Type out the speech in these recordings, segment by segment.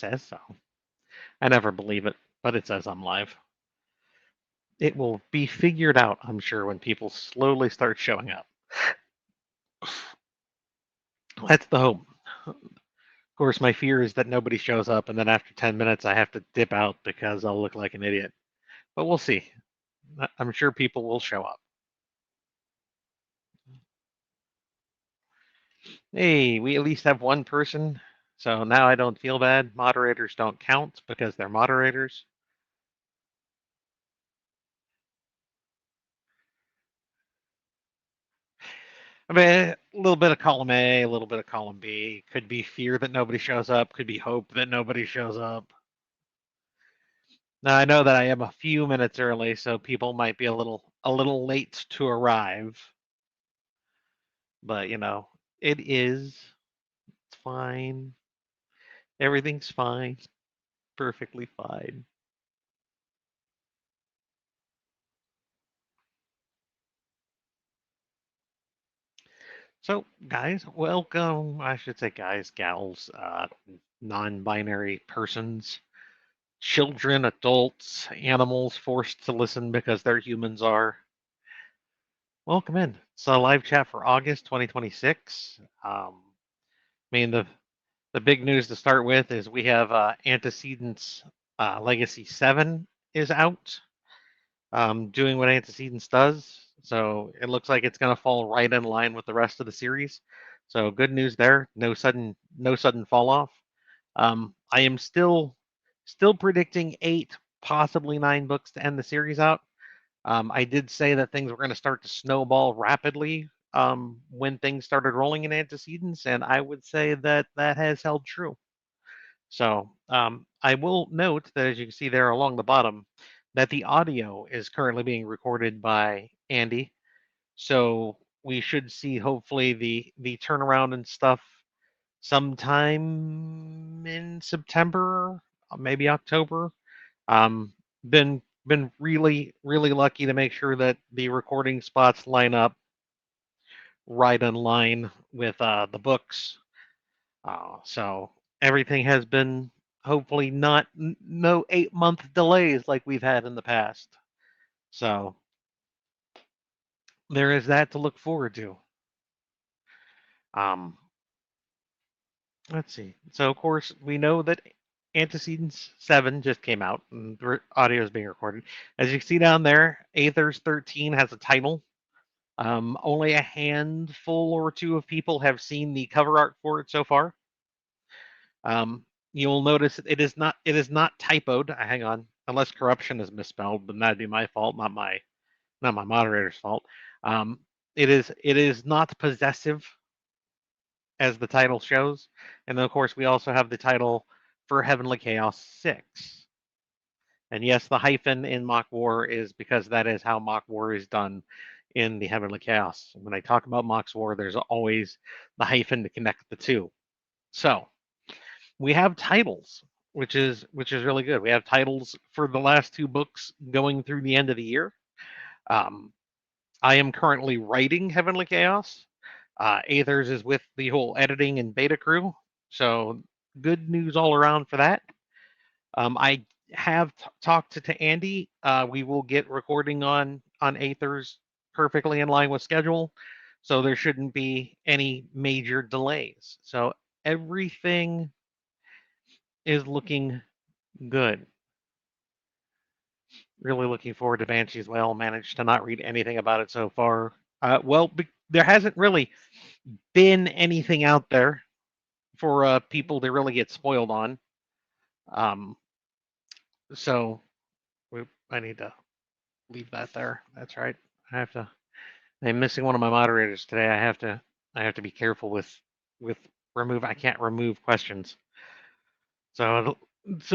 says so. I never believe it, but it says I'm live. It will be figured out, I'm sure, when people slowly start showing up. That's the hope. Of course, my fear is that nobody shows up, and then after 10 minutes, I have to dip out because I'll look like an idiot. But we'll see. I'm sure people will show up. Hey, we at least have one person, so now I don't feel bad. Moderators don't count because they're moderators. I mean, a little bit of column A, a little bit of column B. Could be fear that nobody shows up, could be hope that nobody shows up. Now I know that I am a few minutes early, so people might be a little late to arrive. But it is. It's fine. Everything's fine. Perfectly fine. So, guys, welcome. I should say, guys, gals, non-binary persons, children, adults, animals forced to listen because their humans are. Welcome in. It's a live chat for August 2026. I mean, the big news to start with is we have Antecedents Legacy 7 is out, doing what Antecedents does. So it looks like it's going to fall right in line with the rest of the series. So good news there. No sudden fall off. I am still predicting 8, possibly 9 books to end the series out. I did say that things were going to start to snowball rapidly when things started rolling in Antecedents, and I would say that that has held true. So I will note that, as you can see there along the bottom, that the audio is currently being recorded by Andy. So we should see hopefully the turnaround and stuff sometime in September, maybe October. Um, been really lucky to make sure that the recording spots line up right in line with the books. So everything has been hopefully not no 8-month delays like we've had in the past. So there is that to look forward to. Um, let's see. So of course we know that Antecedents 7 just came out and the audio is being recorded. As you can see down there, Aethers 13 has a title. Only a handful or two of people have seen the cover art for it so far. You'll notice it is not typoed. Hang on, unless corruption is misspelled, then that'd be my fault, not my moderator's fault. Um, it is not possessive as the title shows, and then of course we also have the title for Heavenly Chaos 6. And yes, the hyphen in Mock War is because that is how Mock War is done in the Heavenly Chaos. When I talk about Mock War, there's always the hyphen to connect the two. So we have titles, which is really good. We have titles for the last 2 books going through the end of the year. Um, I am currently writing Heavenly Chaos. Aethers is with the whole editing and beta crew, so good news all around for that. I have talked to Andy. We will get recording on Aethers perfectly in line with schedule, so there shouldn't be any major delays. So everything is looking good. Really looking forward to Banshee as well. Managed to not read anything about it so far. Well, there hasn't really been anything out there for people to really get spoiled on. Um, so I need to leave that there. That's right. I have to. I'm missing one of my moderators today. I have to be careful with remove. I can't remove questions. So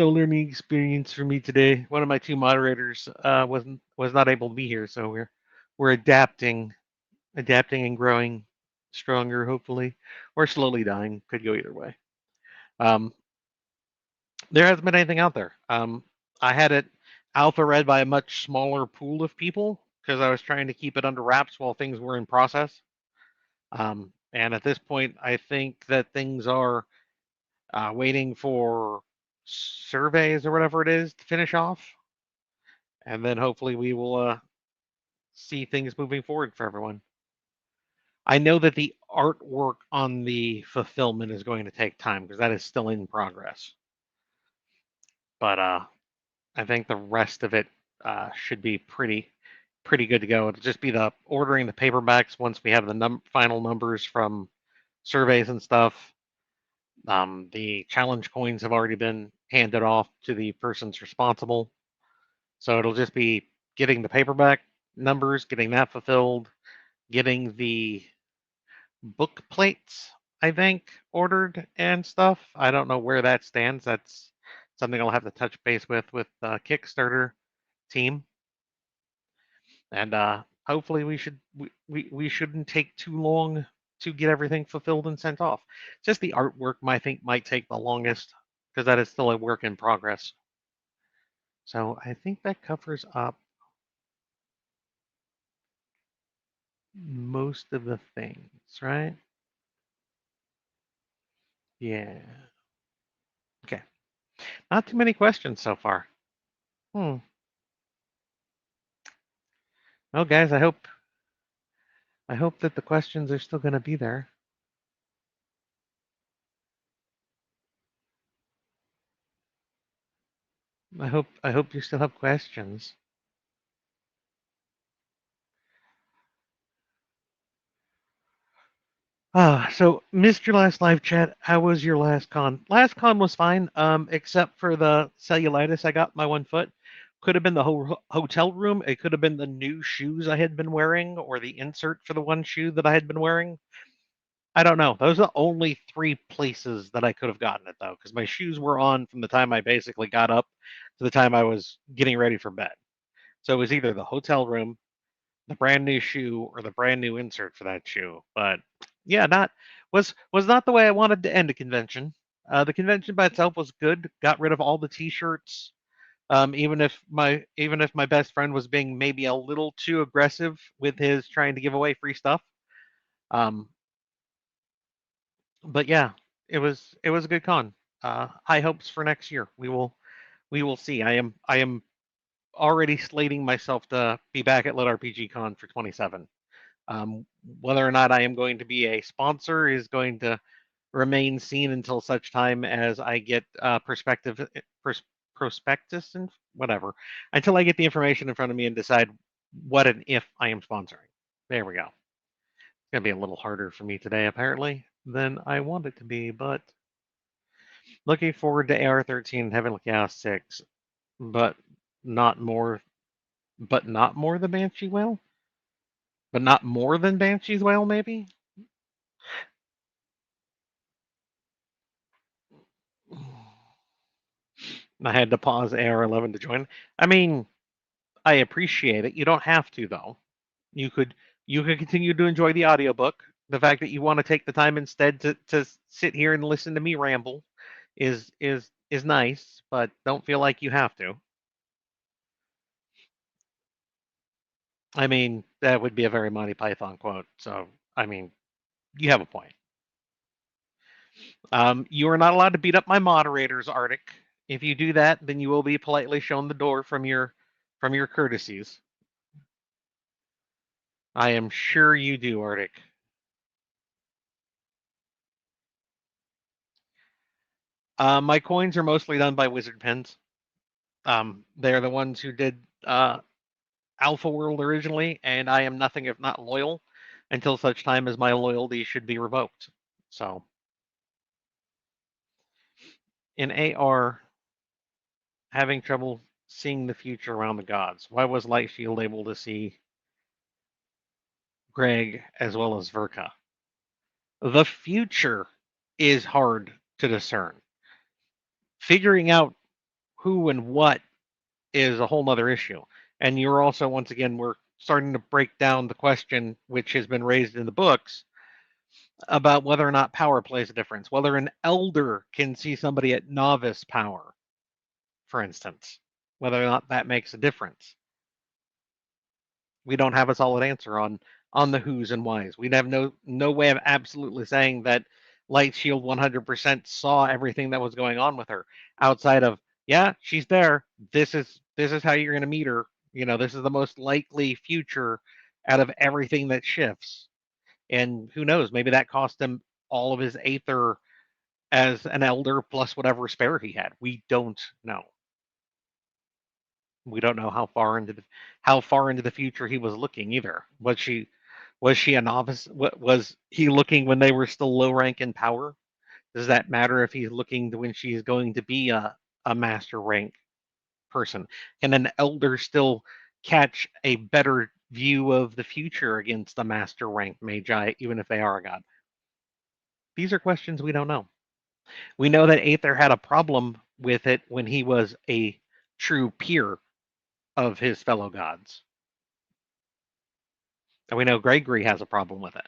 learning experience for me today. One of my 2 moderators was not able to be here, so we're adapting and growing stronger, hopefully, or slowly dying. Could go either way. Um, there hasn't been anything out there. I had it alpha read by a much smaller pool of people because I was trying to keep it under wraps while things were in process. And at this point, I think that things are waiting for surveys or whatever it is to finish off, and then hopefully we will see things moving forward for everyone. I know that the artwork on the fulfillment is going to take time because that is still in progress. But I think the rest of it should be pretty good to go. It'll just be the ordering the paperbacks once we have the final numbers from surveys and stuff. The challenge coins have already been handed off to the persons responsible, so it'll just be getting the paperback numbers, getting that fulfilled, getting the book plates, I think, ordered and stuff. I don't know where that stands. That's something I'll have to touch base with Kickstarter team, and hopefully we shouldn't take too long to get everything fulfilled and sent off. Just the artwork I think might take the longest because that is still a work in progress. So I think that covers up most of the things, right? Yeah. Okay. Not too many questions so far. Hmm. Well, guys, I hope that the questions are still going to be there. I hope you still have questions. So missed your last live chat. How was your last con? Last con was fine, except for the cellulitis I got in my one foot. Could have been the whole hotel room. It could have been the new shoes I had been wearing, or the insert for the one shoe that I had been wearing. I don't know. Those are the only three places that I could have gotten it though, because my shoes were on from the time I basically got up to the time I was getting ready for bed. So it was either the hotel room, the brand new shoe, or the brand new insert for that shoe. But yeah, not was not the way I wanted to end a convention. The convention by itself was good. Got rid of all the T-shirts. Even if my best friend was being maybe a little too aggressive with his trying to give away free stuff. Um, but yeah, it was a good con. High hopes for next year. We will see. I am already slating myself to be back at Lit RPG Con for 27. Whether or not I am going to be a sponsor is going to remain seen until such time as I get prospectus and whatever, until I get the information in front of me and decide what and if I am sponsoring. There we go. It's gonna be a little harder for me today, apparently, than I want it to be, but looking forward to AR-13 Heavenly Chaos 6, but not more, but not more than Banshee Whale, but not more than Banshee's Whale, maybe. I had to pause AR-11 to join. I mean, I appreciate it. You don't have to though. You could you could continue to enjoy the audiobook. The fact that you want to take the time instead to sit here and listen to me ramble is nice, but don't feel like you have to. I mean, that would be a very Monty Python quote. So, I mean, you have a point. You are not allowed to beat up my moderators, Arctic. If you do that, then you will be politely shown the door from your courtesies. I am sure you do, Arctic. My coins are mostly done by Wizard Pens. They're the ones who did Alpha World originally, and I am nothing if not loyal until such time as my loyalty should be revoked. So, in AR, having trouble seeing the future around the gods. Why was Lightshield able to see Greg as well as Verka? The future is hard to discern. Figuring out who and what is a whole nother issue. And you're also, once again, we're starting to break down the question which has been raised in the books about whether or not power plays a difference, whether an elder can see somebody at novice power, for instance, whether or not that makes a difference. We don't have a solid answer on the who's and whys. We'd have no way of absolutely saying that Light Shield 100% saw everything that was going on with her. outside of, yeah, she's there. This is how you're going to meet her. This is the most likely future out of everything that shifts. And who knows, maybe that cost him all of his Aether as an elder plus whatever spare he had. We don't know. We don't know how far into the future he was looking either. Was she a novice? Was he looking when they were still low rank in power? Does that matter if he's looking to when she's going to be a master rank person? Can an elder still catch a better view of the future against a master rank magi, even if they are a god? These are questions we don't know. We know that Aether had a problem with it when he was a true peer of his fellow gods. And we know Gregory has a problem with it.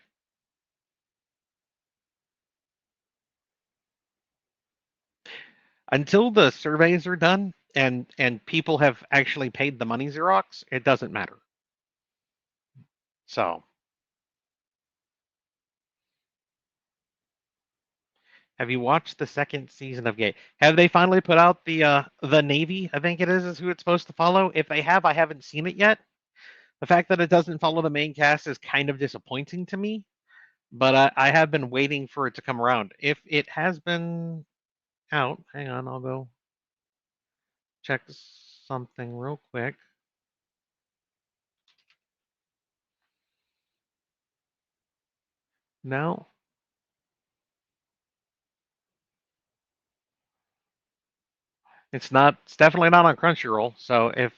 Until the surveys are done and people have actually paid the money Xerox, it doesn't matter. So, have you watched the second season of Gate? Have they finally put out the Navy? I think it is who it's supposed to follow. If they have, I haven't seen it yet. The fact that it doesn't follow the main cast is kind of disappointing to me, but I have been waiting for it to come around. If it has been out, hang on, I'll go check something real quick. No, it's not. It's definitely not on Crunchyroll. So if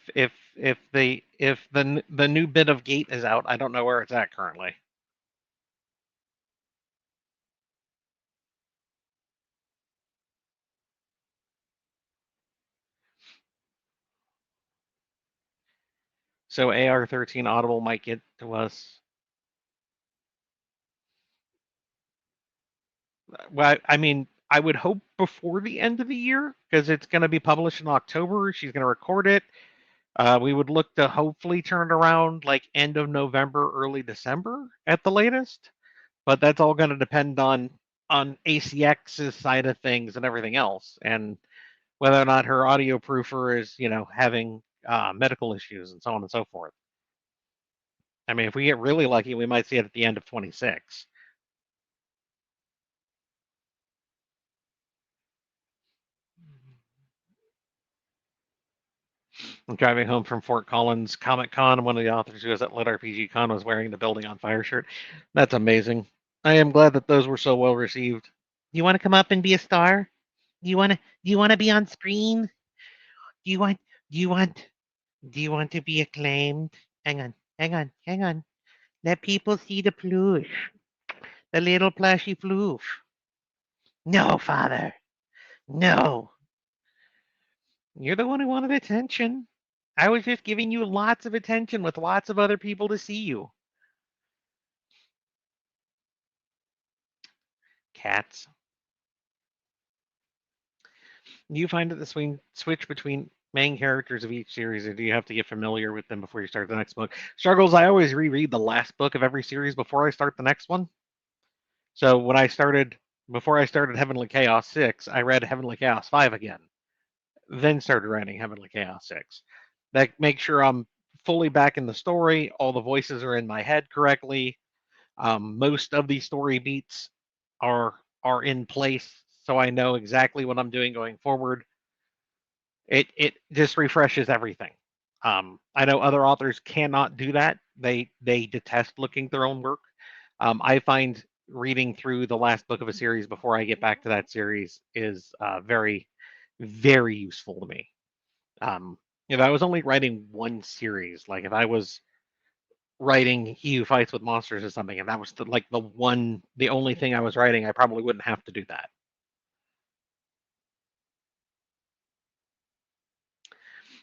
the new bit of Gate is out, I don't know where it's at currently. So AR-13 Audible might get to us. Well, I mean, I would hope before the end of the year because it's going to be published in October. She's going to record it. We would look to hopefully turn it around like end of November, early December at the latest. But that's all going to depend on ACX's side of things and everything else, and whether or not her audio proofer is having medical issues and so on and so forth. I mean, if we get really lucky, we might see it at the end of 26. I'm driving home from Fort Collins Comic Con. One of the authors who was at Lit RPG Con was wearing the Building on Fire shirt. That's amazing. I am glad that those were so well received. You want to come up and be a star? Do you want to be on screen? Do you want do you want do you want to be acclaimed? Hang on. Let people see the plush. The little plushy floof. No, father. No. You're the one who wanted attention. I was just giving you lots of attention with lots of other people to see you. Cats. Do you find that the switch between main characters of each series, or do you have to get familiar with them before you start the next book? Struggles, I always reread the last book of every series before I start the next one. So before I started Heavenly Chaos 6, I read Heavenly Chaos 5 again, then started writing Heavenly Chaos 6. That makes sure I'm fully back in the story, all the voices are in my head correctly. Most of the story beats are in place, so I know exactly what I'm doing going forward. It just refreshes everything. I know other authors cannot do that. They detest looking at their own work. I find reading through the last book of a series before I get back to that series is very, very useful to me. If I was only writing one series, like if I was writing He Who Fights with Monsters or something, and that was the only thing I was writing, I probably wouldn't have to do that.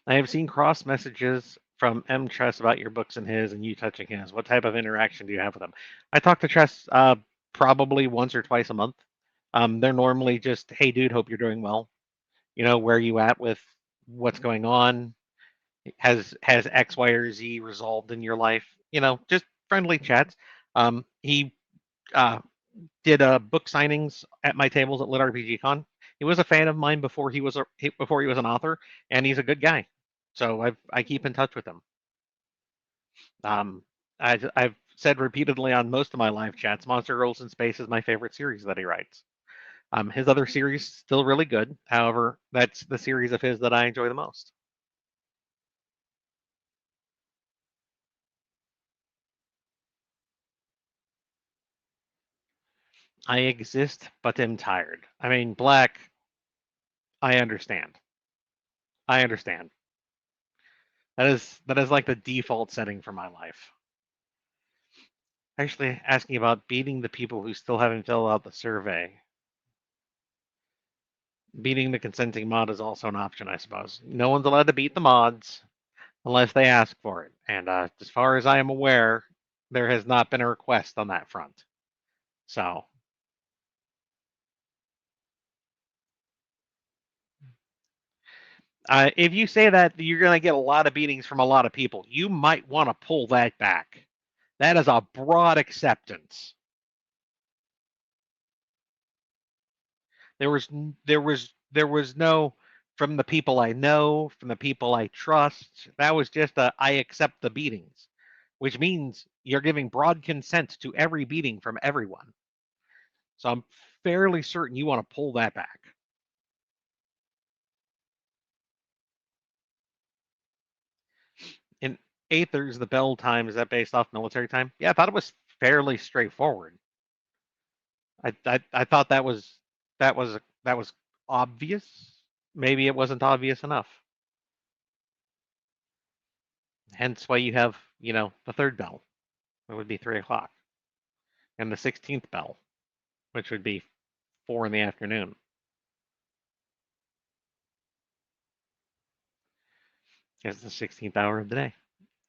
I have seen cross messages from M. Tress about your books and his, and you touching his. What type of interaction do you have with them? I talk to Tress probably once or twice a month. They're normally just, hey, dude, hope you're doing well. Where are you at with what's going on? Has X, Y, or Z resolved in your life? Just friendly chats. He uh, did book signings at my tables at Lit RPG Con. he was a fan of mine before he was an author, and he's a good guy. So I keep in touch with him. Um, I've said repeatedly on most of my live chats, Monster Girls in Space is my favorite series that he writes. His other series still really good. However, that's the series of his that I enjoy the most. I exist, but am tired. I mean, Black. I understand. I understand. That is like the default setting for my life. Actually, asking about beating the people who still haven't filled out the survey. Beating the consenting mod is also an option, I suppose. No one's allowed to beat the mods unless they ask for it. And as far as I am aware, there has not been a request on that front. So, if you say that you're going to get a lot of beatings from a lot of people, you might want to pull that back. That is a broad acceptance. There was there was no from the people I know, from the people I trust. That was just a I accept the beatings, which means you're giving broad consent to every beating from everyone. So I'm fairly certain you want to pull that back. In Aethers, the bell time, is that based off military time? Yeah, I thought it was fairly straightforward. I thought that was obvious. Maybe it wasn't obvious enough. Hence why you have, the third bell. It would be 3 o'clock. And the 16th bell, which would be 4 in the afternoon. It's the 16th hour of the day.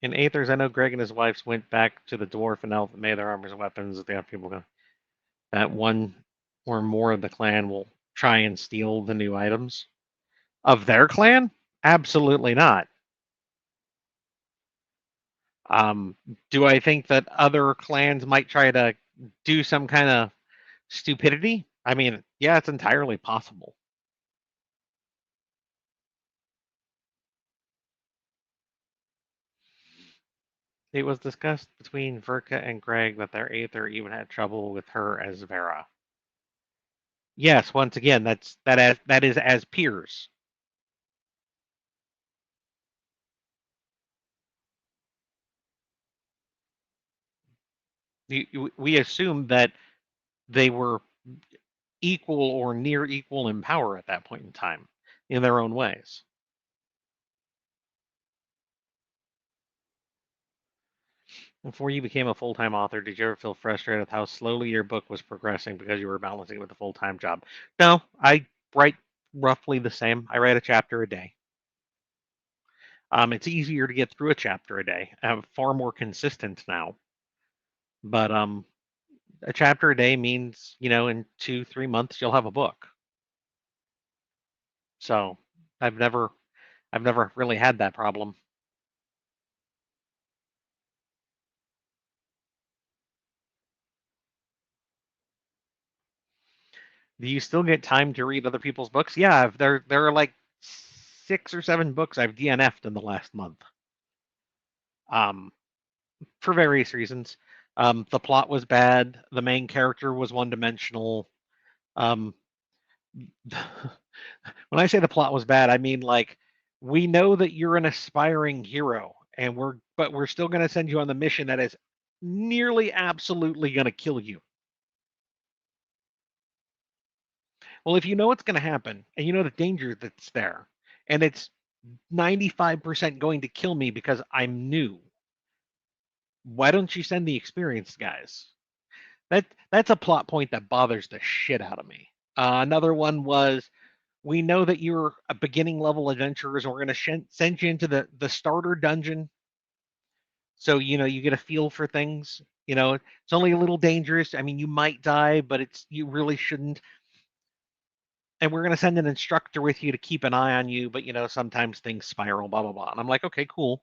In Aethers, I know Greg and his wives went back to the dwarf and elf and made their armors and weapons. They have people go. That one or more of the clan will try and steal the new items of their clan. Absolutely not. Um, do I think that other clans might try to do some kind of stupidity? I mean, yeah, it's entirely possible. It was discussed between Verka and Greg that their Aether even had trouble with her as Vera. Yes, once again, that is as peers. We assumed that they were equal or near equal in power at that point in time, in their own ways. Before you became a full-time author, did you ever feel frustrated with how slowly your book was progressing because you were balancing it with a full-time job? No, I write roughly the same. I write a chapter a day. It's easier to get through a chapter a day. I'm far more consistent now. But a chapter a day means, in 2, 3 months you'll have a book. So I've never really had that problem. Do you still get time to read other people's books? Yeah, there are like 6 or 7 books I've DNF'd in the last month. Um, for various reasons. The plot was bad. The main character was one-dimensional. Um, when I say the plot was bad, I mean like we know that you're an aspiring hero, and we're still going to send you on the mission that is nearly absolutely going to kill you. Well, if you know what's going to happen and you know the danger that's there, and it's 95% going to kill me because I'm new, why don't you send the experienced guys? That's a plot point that bothers the shit out of me. Another one was we know that you're a beginning level adventurer, and we're going to send you into the starter dungeon, so you get a feel for things. It's only a little dangerous. I mean, you might die, but you really shouldn't. And we're going to send an instructor with you to keep an eye on you, but sometimes things spiral, blah blah blah. And I'm like, okay, cool.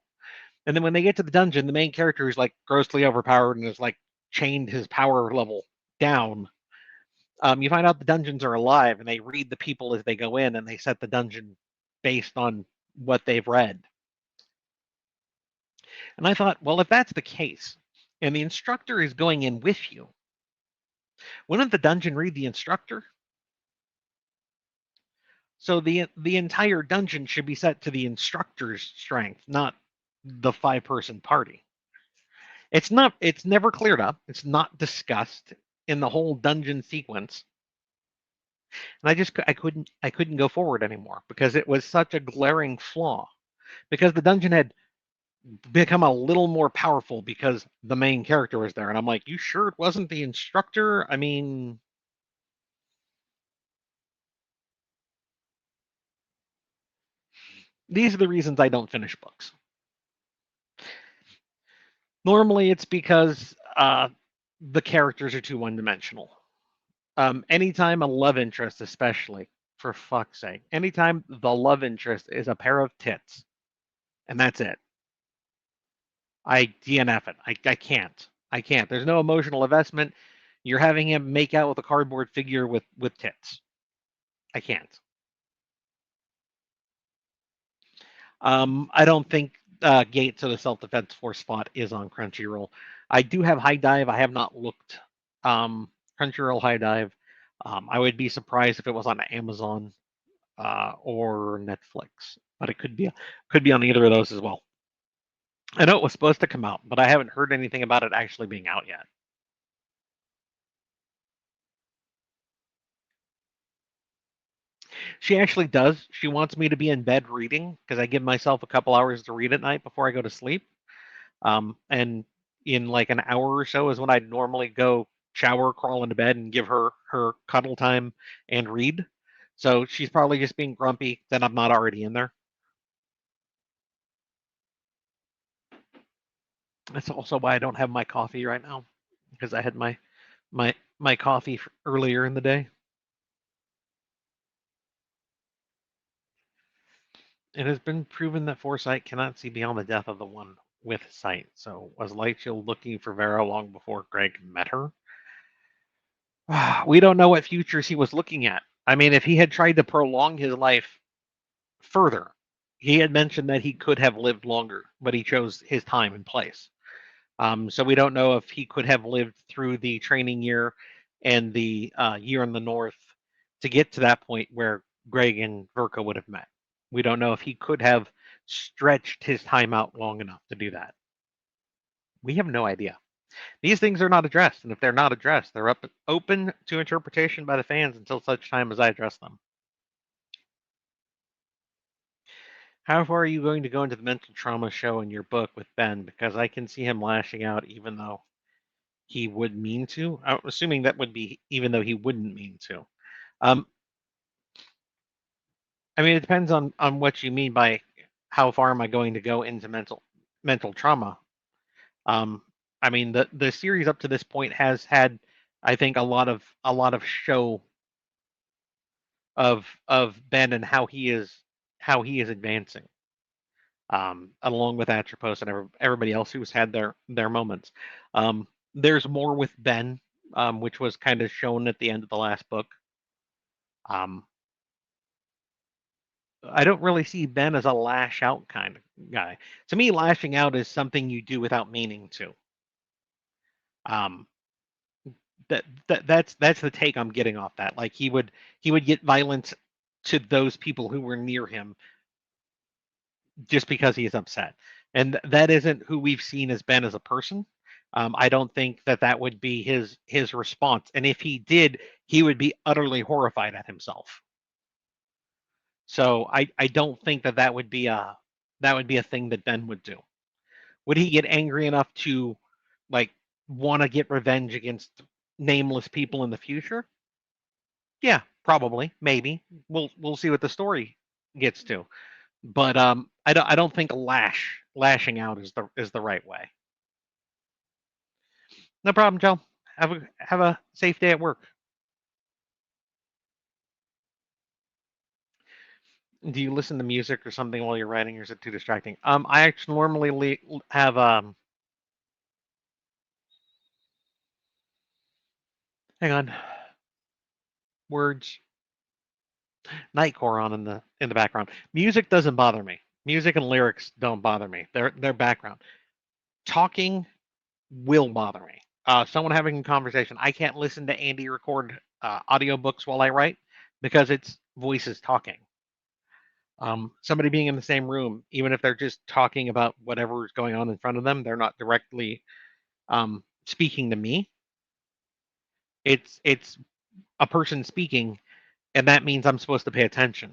And then when they get to the dungeon, the main character is like grossly overpowered and is like chained his power level down. You find out the dungeons are alive, and they read the people as they go in, and they set the dungeon based on what they've read. And I thought, well, if that's the case, and the instructor is going in with you, wouldn't the dungeon read the instructor? So the entire dungeon should be set to the instructor's strength, not the 5-person party. It's never cleared up. It's not discussed in the whole dungeon sequence. And I couldn't go forward anymore because it was such a glaring flaw. Because the dungeon had become a little more powerful because the main character was there. And I'm like, you sure it wasn't the instructor? I mean, these are the reasons I don't finish books. Normally, it's because the characters are too one-dimensional. Anytime a love interest, especially, for fuck's sake, anytime the love interest is a pair of tits, and that's it, I DNF it. I can't. I can't. There's no emotional investment. You're having him make out with a cardboard figure with tits. I can't. I don't think Gate to the Self Defense Force spot is on Crunchyroll. I do have High Dive. I have not looked. Crunchyroll High Dive. I would be surprised if it was on Amazon or Netflix, but it could be on either of those as well. I know it was supposed to come out, but I haven't heard anything about it actually being out yet. She actually does. She wants me to be in bed reading because I give myself a couple hours to read at night before I go to sleep. And in like an hour or so is when I'd normally go shower, crawl into bed, and give her cuddle time and read. So she's probably just being grumpy that I'm not already in there. That's also why I don't have my coffee right now because I had my coffee earlier in the day. It has been proven that Foresight cannot see beyond the death of the one with sight. So was Lightshield looking for Vera long before Greg met her? We don't know what futures he was looking at. I mean, if he had tried to prolong his life further, he had mentioned that he could have lived longer, but he chose his time and place. So we don't know if he could have lived through the training year and the year in the North to get to that point where Greg and Verka would have met. We don't know if he could have stretched his time out long enough to do that. We have no idea. These things are not addressed, and if they're not addressed, they're open to interpretation by the fans until such time as I address them. How far are you going to go into the mental trauma show in your book with Ben? Because I can see him lashing out even though he would mean to. I'm assuming that would be even though he wouldn't mean to. Um, I mean, it depends on what you mean by how far am I going to go into mental trauma. Um, I mean, the series up to this point has had, I think, a lot of show of Ben and how he is advancing, along with Atropos and everybody else who's had their moments. There's more with Ben, which was kind of shown at the end of the last book. Um, I don't really see Ben as a lash out kind of guy. To me, lashing out is something you do without meaning to. Um, that's the take I'm getting off that. Like he would get violent to those people who were near him just because he is upset, and that isn't who we've seen as Ben as a person. I don't think that that would be his response, and if he did, he would be utterly horrified at himself. So I don't think that that would be a thing that Ben would do. Would he get angry enough to like want to get revenge against nameless people in the future? Yeah, probably, maybe. We'll see what the story gets to. But I don't think lashing out is the right way. No problem, Joe. Have a safe day at work. Do you listen to music or something while you're writing, or is it too distracting? I actually normally have hang on. words, Nightcore on in the background. Music doesn't bother me. Music and lyrics don't bother me. They're background. Talking will bother me. Someone having a conversation. I can't listen to Andy record audiobooks while I write because it's voices talking. Somebody being in the same room, even if they're just talking about whatever is going on in front of them, they're not directly speaking to me. It's a person speaking, and that means I'm supposed to pay attention.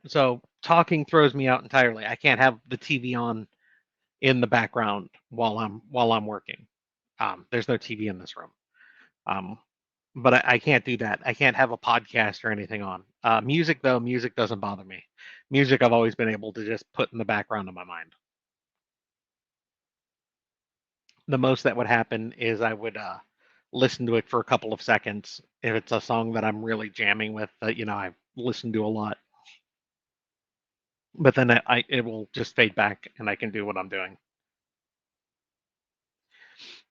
So talking throws me out entirely. I can't have the TV on in the background while I'm working. There's no TV in this room. Um, but I can't do that. I can't have a podcast or anything on. Music though, music doesn't bother me. Music I've always been able to just put in the background of my mind. The most that would happen is I would listen to it for a couple of seconds if it's a song that I'm really jamming with that I've listened to a lot. But then it will just fade back and I can do what I'm doing.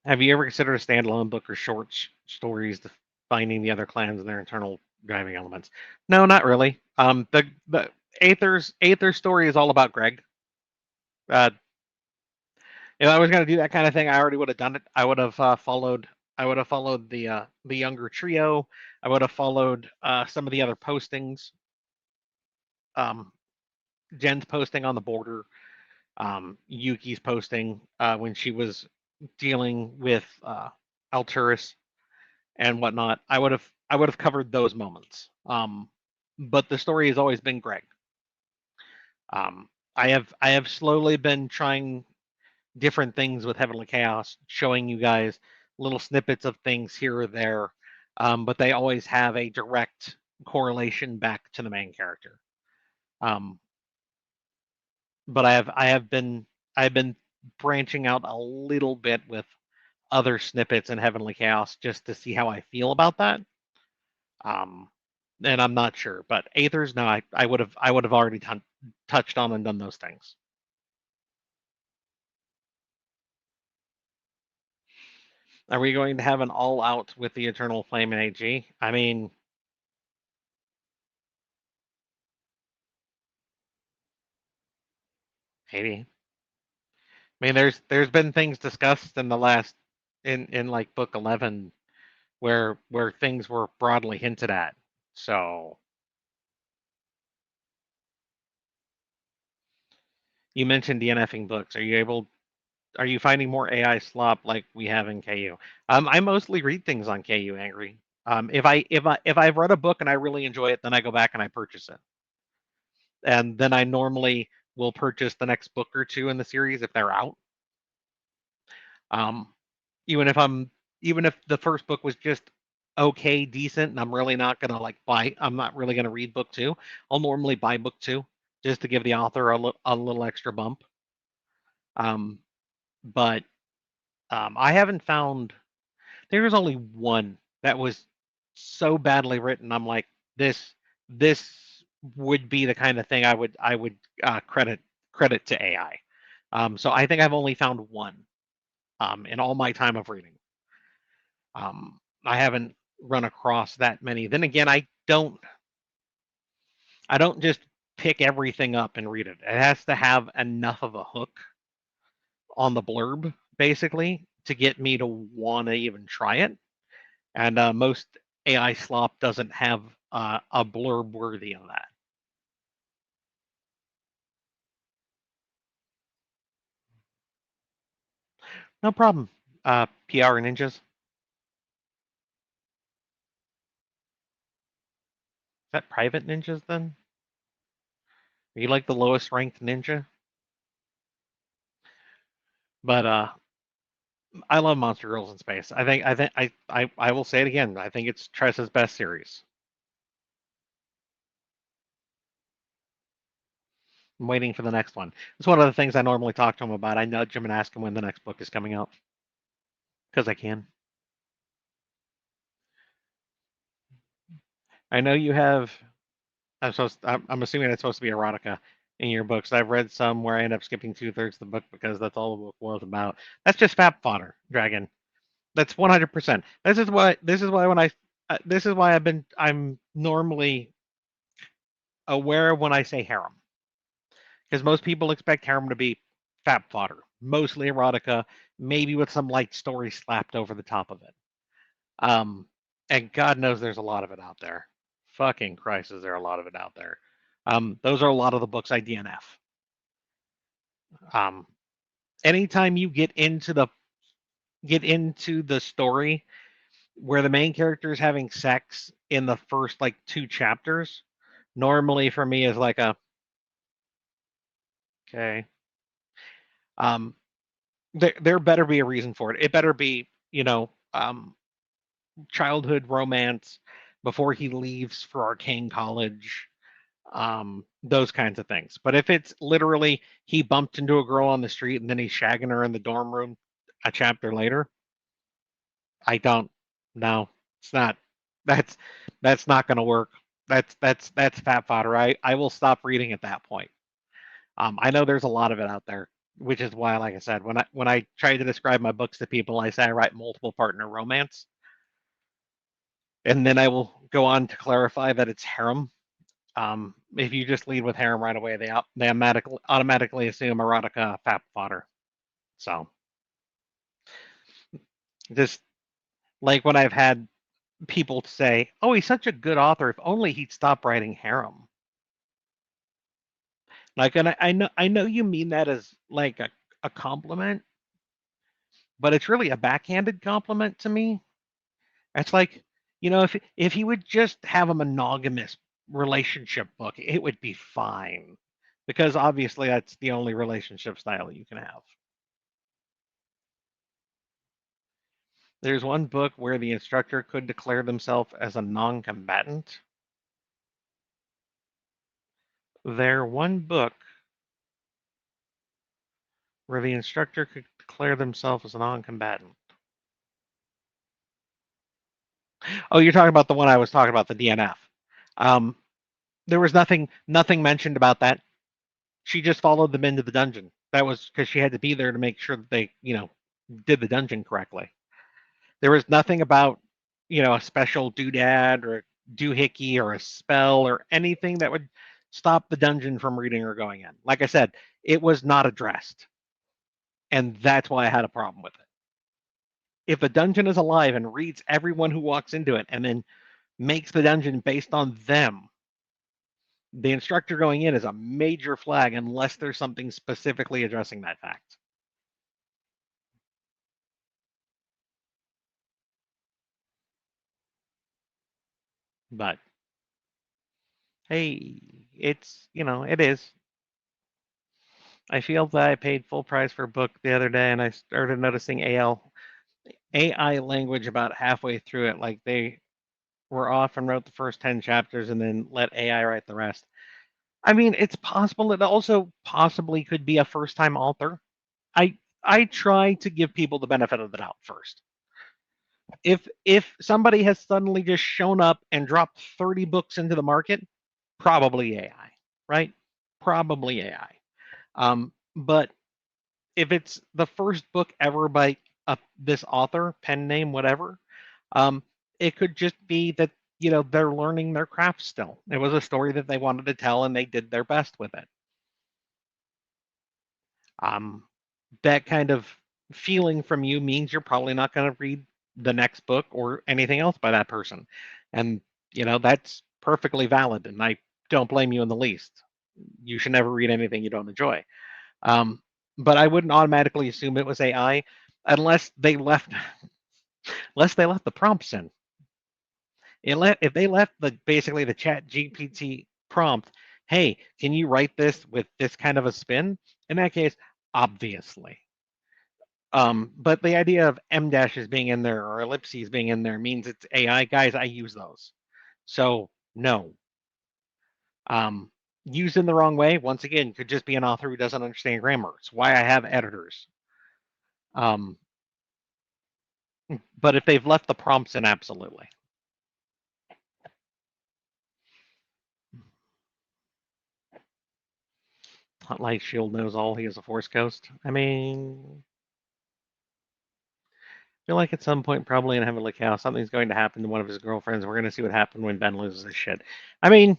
Have you ever considered a standalone book or short stories defining the other clans and their internal driving elements? No, not really. The Aether's story is all about Greg. Uh, if I was going to do that kind of thing, I already would have done it. I would have followed. I would have followed the younger trio. I would have followed some of the other postings. Um, Jen's posting on the border. Yuki's posting when she was dealing with Alturas and whatnot. I would have covered those moments. But the story has always been Greg. I have slowly been trying different things with Heavenly Chaos, showing you guys little snippets of things here or there, but they always have a direct correlation back to the main character. Um, but I've been branching out a little bit with other snippets in Heavenly Chaos just to see how I feel about that. Um, and I'm not sure, but Aethers, no, I would have already touched on and done those things. Are we going to have an all out with the Eternal Flame in AG? I mean, maybe. I mean, there's been things discussed in the last in like book 11 where things were broadly hinted at. So you mentioned DNFing books. Are you finding more AI slop like we have in KU? I mostly read things on KU, Angry. If I've read a book and I really enjoy it, then I go back and I purchase it, and then I normally will purchase the next book or two in the series if they're out. Um, even if I'm even if the first book was just okay, decent, and I'm really not gonna like buy. I'm not really gonna read book two. I'll normally buy book two just to give the author a little extra bump. Um, but I haven't found. There's only one that was so badly written. I'm like, this would be the kind of thing I would credit to AI. So I think I've only found one in all my time of reading. I haven't run across that many. Then again, I don't just pick everything up and read it. It has to have enough of a hook on the blurb, basically, to get me to want to even try it. And most AI slop doesn't have a blurb worthy of that. No problem. PR ninjas. Is that private ninjas then? Are you like the lowest ranked ninja? But I love Monster Girls in Space. I will say it again. I think it's Tressa's best series. I'm waiting for the next one. It's one of the things I normally talk to him about. I nudge him and ask him when the next book is coming out because I can. I know you have. I'm assuming it's supposed to be erotica in your books. I've read some where I end up skipping 2/3 of the book because that's all the book was about. That's just fap fodder, Dragon. That's 100%. This is why when I this is why I'm normally aware when I say harem, because most people expect harem to be fap fodder, mostly erotica, maybe with some light story slapped over the top of it. Um, and God knows there's a lot of it out there. Fucking Christ, is there a lot of it out there? Those are a lot of the books I DNF. Um, anytime you get into the story where the main character is having sex in the first like two chapters, normally for me is like a okay. Um, there better be a reason for it. It better be, childhood romance before he leaves for Arcane College, those kinds of things. But if it's literally he bumped into a girl on the street and then he's shagging her in the dorm room a chapter later, I don't. No, it's not. That's that's not going to work. That's fat fodder. I will stop reading at that point. I know there's a lot of it out there, which is why, like I said, when I try to describe my books to people, I say I write multiple partner romance, and then I will go on to clarify that it's harem. If you just lead with harem right away, they automatically assume erotica fap fodder. So just like when I've had people say, "Oh, he's such a good author. If only he'd stop writing harem." Like, and I know you mean that as like a compliment, but it's really a backhanded compliment to me. It's like, if he would just have a monogamous relationship book, it would be fine, because obviously that's the only relationship style you can have. There's one book where the instructor could declare themselves as a non-combatant. There one book where the instructor could declare themselves as a non-combatant. Oh, you're talking about the one I was talking about, the DNF. Um, there was nothing mentioned about that. She just followed them into the dungeon. That was because she had to be there to make sure that they, did the dungeon correctly. There was nothing about, a special doodad or doohickey or a spell or anything that would stop the dungeon from reading or going in. Like I said, it was not addressed, and that's why I had a problem with it. If the dungeon is alive and reads everyone who walks into it and then makes the dungeon based on them, the instructor going in is a major flag unless there's something specifically addressing that fact. But hey, it is. I feel that I paid full price for a book the other day and I started noticing AI language about halfway through it. Like they were off and wrote the first 10 chapters and then let AI write the rest. I mean, it's possible it also possibly could be a first time author. I try to give people the benefit of the doubt first. If somebody has suddenly just shown up and dropped 30 books into the market, probably AI, right? Probably AI. But if it's the first book ever by this author, pen name, whatever, um, it could just be that they're learning their craft still. It was a story that they wanted to tell, and they did their best with it. Um, that kind of feeling from you means you're probably not going to read the next book or anything else by that person, and that's perfectly valid, and I don't blame you in the least. You should never read anything you don't enjoy. Um, but I wouldn't automatically assume it was AI unless they left the prompts in. If they left basically the Chat GPT prompt, hey, can you write this with this kind of a spin? In that case, obviously. But the idea of M dashes being in there or ellipses being in there means it's AI. Guys, I use those. So no. Um, Used in the wrong way, once again, could just be an author who doesn't understand grammar. It's why I have editors. Um, but if they've left the prompts in, absolutely. Light Shield knows all. He is a Force Ghost. I mean, feel like at some point, probably in Heavenly Chaos, something's going to happen to one of his girlfriends. We're going to see what happened when Ben loses his shit. I mean,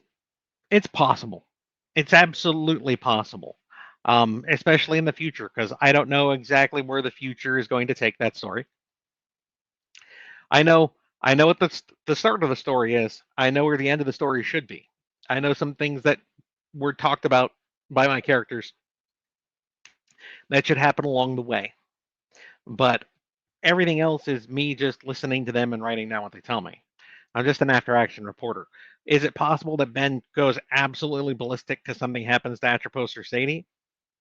it's possible. It's absolutely possible, especially in the future, because I don't know exactly where the future is going to take that story. I know, I know what the start of the story is. I know where the end of the story should be. I know some things that were talked about by my characters that should happen along the way. But everything else is me just listening to them and writing down what they tell me. I'm just an after action reporter. Is it possible that Ben goes absolutely ballistic because something happens to Atropos or Sadie?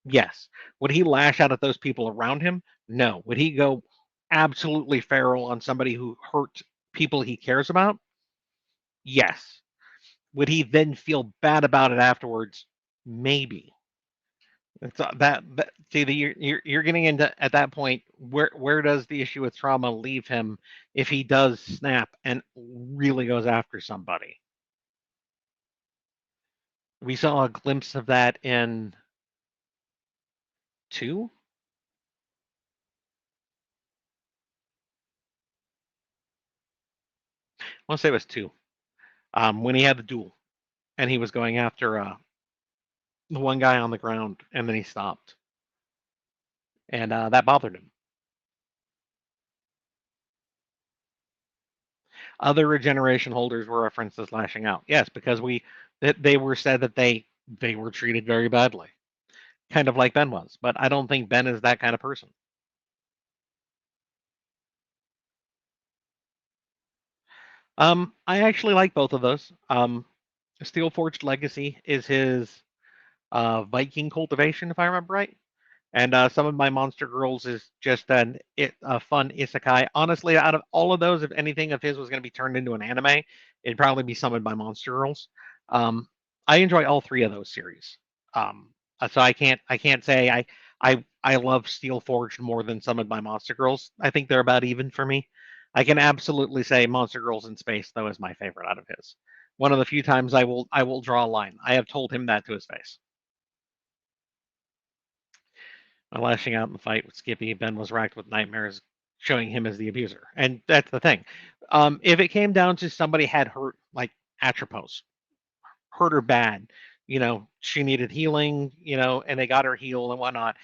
Yes. Would he lash out at those people around him? No. Would he go absolutely feral on somebody who hurt people he cares about? Yes. Would he then feel bad about it afterwards? Maybe. It's that see the you're getting into at that point where does the issue with trauma leave him if he does snap and really goes after somebody? We saw a glimpse of that in two. I want to say it was two. When he had the duel and he was going after the one guy on the ground and then he stopped and that bothered him. Other regeneration holders were referenced as lashing out. Yes, because they were said that they were treated very badly, kind of like Ben was. But I don't think Ben is that kind of person. I actually like both of those. Steelforged Legacy is his Viking cultivation, if I remember right. And some of my Monster Girls is just a fun isekai. Honestly, out of all of those, if anything of his was going to be turned into an anime, it'd probably be Summoned by Monster Girls. Um, I enjoy all three of those series. Um, so I can't say I love Steel Forged more than Summoned by Monster Girls. I think they're about even for me. I can absolutely say Monster Girls in Space though is my favorite out of his. One of the few times I will draw a line. I have told him that to his face. Lashing out in the fight with Skippy, Ben was racked with nightmares, showing him as the abuser. And that's the thing. If it came down to somebody had hurt, like Atropos, hurt her bad, she needed healing, and they got her healed and whatnot,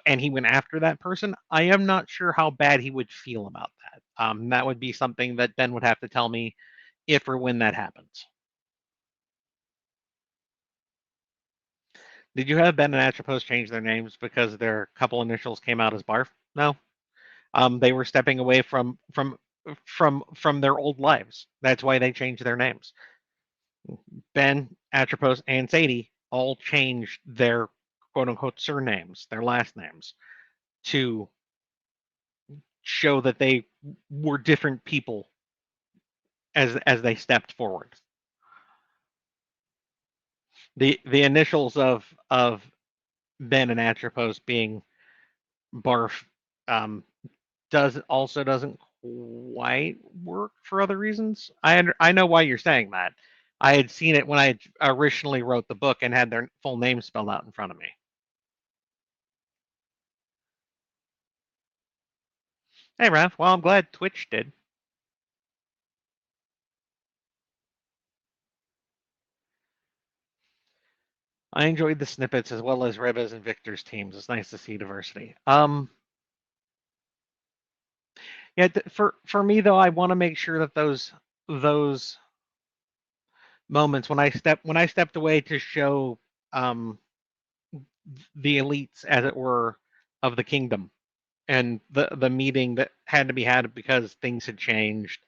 and he went after that person, I am not sure how bad he would feel about that. That would be something that Ben would have to tell me if or when that happens. Did you have Ben and Atropos change their names because their couple initials came out as Barf? No. They were stepping away from their old lives. That's why they changed their names. Ben, Atropos, and Sadie all changed their quote unquote surnames, their last names, to show that they were different people as they stepped forward. The initials of Ben and Atropos being Barf um, doesn't quite work for other reasons. I know why you're saying that. I had seen it when I originally wrote the book and had their full name spelled out in front of me. Hey, Raph. Well, I'm glad Twitch did. I enjoyed the snippets as well as Reba's and Victor's teams. It's nice to see diversity. Yeah, for me though, I want to make sure that those moments when I stepped away to show um the elites, as it were, of the kingdom and the meeting that had to be had because things had changed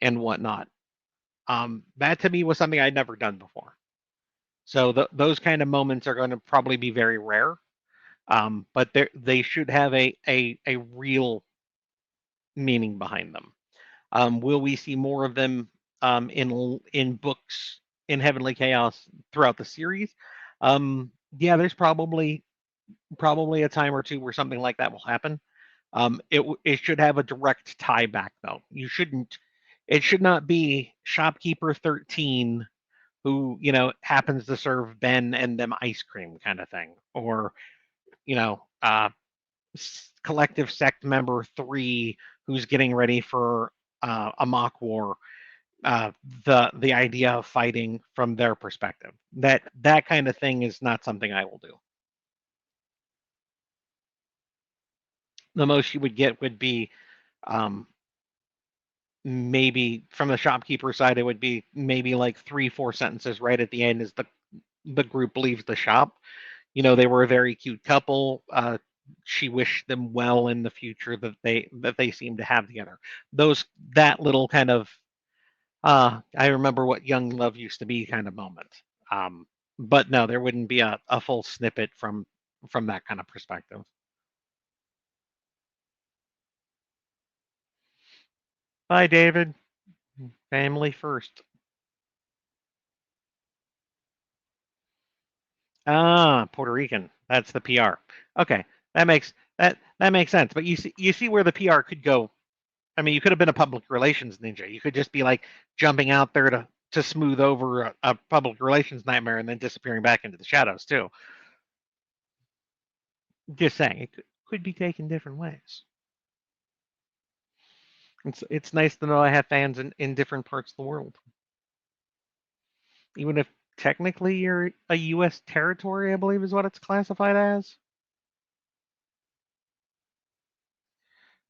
and whatnot. That to me was something I'd never done before. So those kind of moments are going to probably be very rare, but they should have a real meaning behind them. Will we see more of them in books in Heavenly Chaos throughout the series? Yeah, there's probably a time or two where something like that will happen. It should have a direct tie back though. You shouldn't. It should not be shopkeeper 13 who happens to serve Ben and them ice cream kind of thing, or you know collective sect member 3 who's getting ready for a mock war. The idea of fighting from their perspective. That kind of thing is not something I will do. The most you would get would be um, maybe from the shopkeeper side, it would be maybe like 3, 4 sentences right at the end as the group leaves the shop. They were a very cute couple. She wished them well in the future that they seem to have together. That little kind of I remember what young love used to be kind of moment. Um, but no, there wouldn't be a full snippet from that kind of perspective. Bye, David. Family first. Ah, Puerto Rican. That's the PR. Okay, that makes sense. But you see where the PR could go. I mean, you could have been a public relations ninja. You could just be like jumping out there to smooth over a public relations nightmare and then disappearing back into the shadows too. Just saying, it could be taken different ways. It's nice to know I have fans in different parts of the world, even if technically you're a U.S. territory. I believe is what it's classified as.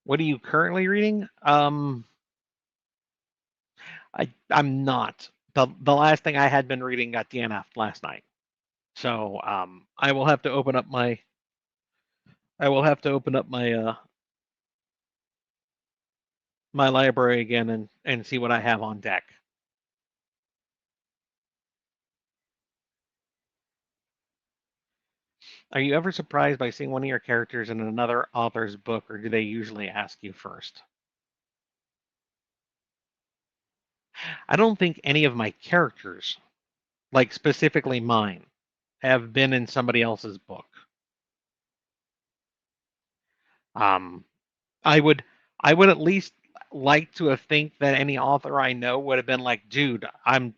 What are you currently reading? I'm not. The last thing I had been reading got DNF'd last night, so I will have to open up my library again and see what I have on deck. Are you ever surprised by seeing one of your characters in another author's book, or do they usually ask you first? I don't think any of my characters, like specifically mine, have been in somebody else's book. Um, I would I would at least like to have think that any author I know would have been like, dude, I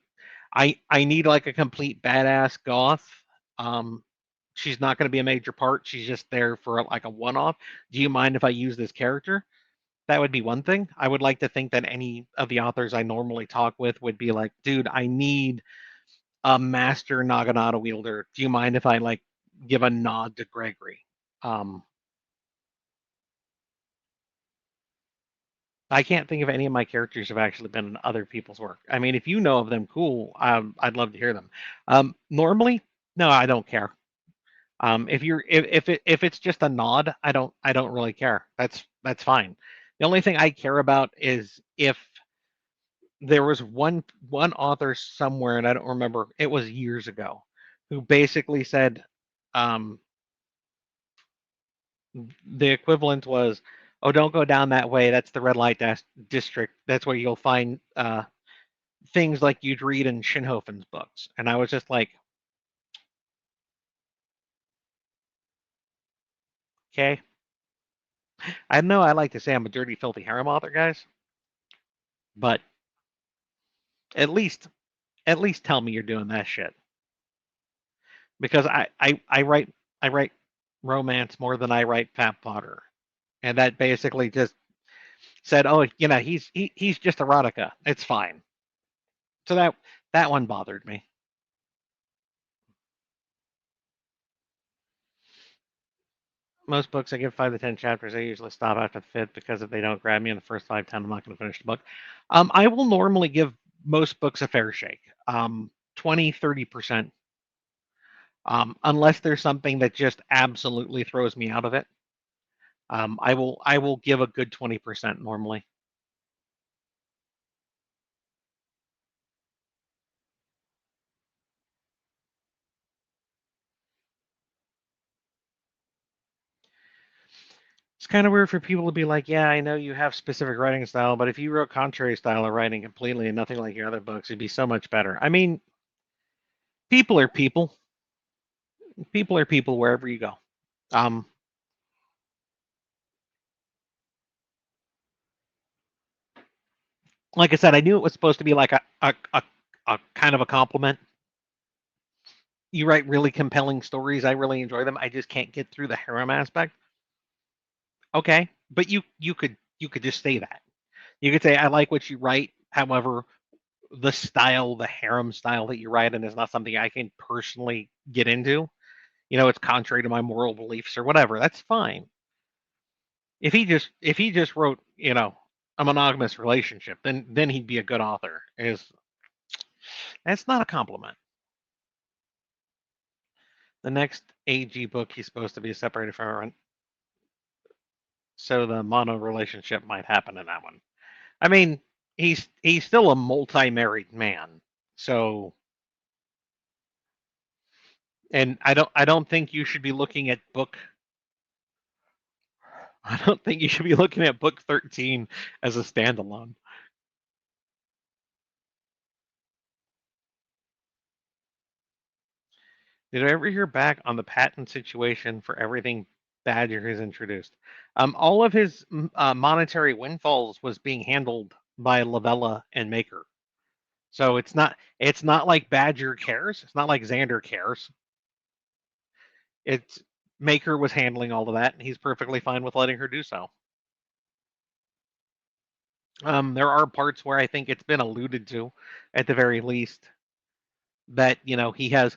need like a complete badass goth. Um, she's not going to be a major part. She's just there for like a one-off. Do you mind if I use this character? That would be one thing. I would like to think that any of the authors I normally talk with would be like, dude, I need a master Naginata wielder. Do you mind if I like give a nod to Gregory? Um, I can't think of any of my characters have actually been in other people's work. I mean, if you know of them, cool. I'd love to hear them. Normally, no, I don't care. If it's just a nod, I don't really care. That's fine. The only thing I care about is if there was one author somewhere, and I don't remember. It was years ago, who basically said, um, the equivalent was, "Oh, don't go down that way. That's the red light district. That's where you'll find things like you'd read in Shinhofen's books." And I was just like, "Okay." I know I like to say I'm a dirty, filthy harem author, guys, but at least at least tell me you're doing that shit because I write romance more than I write Pat Potter, and that basically just said, "Oh, he's just erotica. It's fine." So that one bothered me. Most books I give 5 to 10 chapters. I usually stop after the fifth because if they don't grab me in the first 5, 10, I'm not going to finish the book. I will normally give most books a fair shake. 20, 30%. Unless there's something that just absolutely throws me out of it. I will give a good 20% normally. It's kind of weird for people to be like, yeah, I know you have specific writing style, but if you wrote contrary style of writing completely and nothing like your other books, it'd be so much better. I mean, people are people. People are people wherever you go. Um, like I said, I knew it was supposed to be like a kind of a compliment. You write really compelling stories. I really enjoy them. I just can't get through the harem aspect. Okay, but you could you could just say that. You could say, I like what you write. However, the style, the harem style that you write in is not something I can personally get into. It's contrary to my moral beliefs or whatever. That's fine. If he just wrote, a monogamous relationship, then he'd be a good author. That's not a compliment. The next AG book he's supposed to be separated from her, so the mono relationship might happen in that one. I mean, he's still a multi-married man, so and I don't think you should be looking at book I don't think you should be looking at book 13 as a standalone. Did I ever hear back on the patent situation for everything Badger has introduced? All of his monetary windfalls was being handled by Lavella and Maker. So it's not like Badger cares. It's not like Xander cares. It's Maker was handling all of that, and he's perfectly fine with letting her do so. There are parts where I think it's been alluded to, at the very least, that he has